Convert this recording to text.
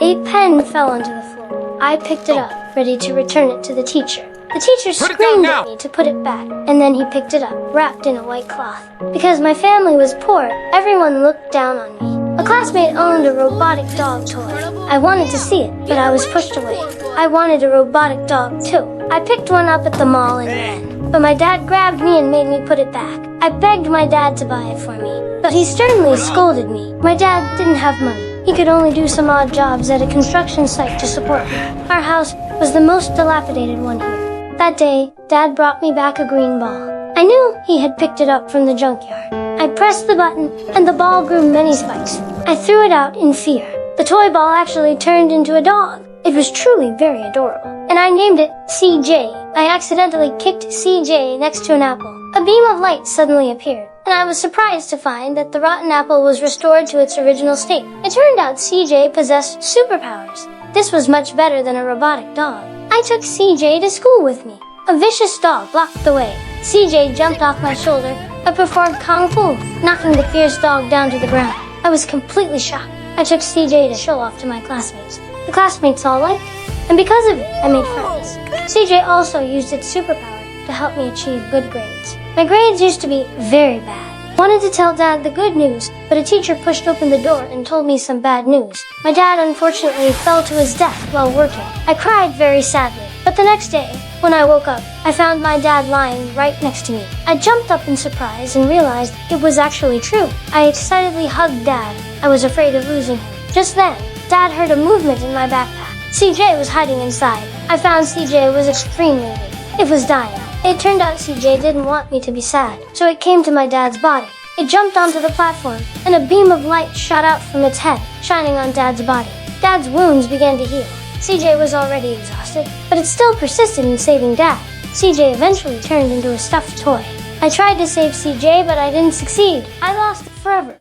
A pen fell onto the floor. I picked it up, ready to return it to the teacher. The teacher screamed at me to put it back, and then he picked it up, wrapped in a white cloth. Because my family was poor, everyone looked down on me. A classmate owned a robotic dog toy. I wanted to see it, but I was pushed away. I wanted a robotic dog too. I picked one up at the mall and ran, but my dad grabbed me and made me put it back. I begged my dad to buy it for me, but he sternly scolded me. My dad didn't have money. He could only do some odd jobs at a construction site to support me. Our house was the most dilapidated one here. That day, Dad brought me back a green ball. I knew he had picked it up from the junkyard. I pressed the button, and the ball grew many spikes. I threw it out in fear. The toy ball actually turned into a dog. It was truly very adorable, and I named it CJ. I accidentally kicked CJ next to an apple. A beam of light suddenly appeared, and I was surprised to find that the rotten apple was restored to its original state. It turned out CJ possessed superpowers. This was much better than a robotic dog. I took CJ to school with me. A vicious dog blocked the way. CJ jumped off my shoulder. I performed kung fu, knocking the fierce dog down to the ground. I was completely shocked. I took CJ to show off to my classmates. The classmates all liked it, and because of it, I made friends. CJ also used its superpower to help me achieve good grades. My grades used to be very bad. I wanted to tell Dad the good news, but a teacher pushed open the door and told me some bad news. My dad unfortunately fell to his death while working. I cried very sadly, but the next day, when I woke up, I found my dad lying right next to me. I jumped up in surprise and realized it was actually true. I excitedly hugged Dad. I was afraid of losing him. Just then, Dad heard a movement in my backpack. CJ was hiding inside. I found CJ was extremely weak. It was dying. It turned out CJ didn't want me to be sad, so it came to my dad's body. It jumped onto the platform, and a beam of light shot out from its head, shining on Dad's body. Dad's wounds began to heal. CJ was already exhausted, but it still persisted in saving Dad. CJ eventually turned into a stuffed toy. I tried to save CJ, but I didn't succeed. I lost it forever.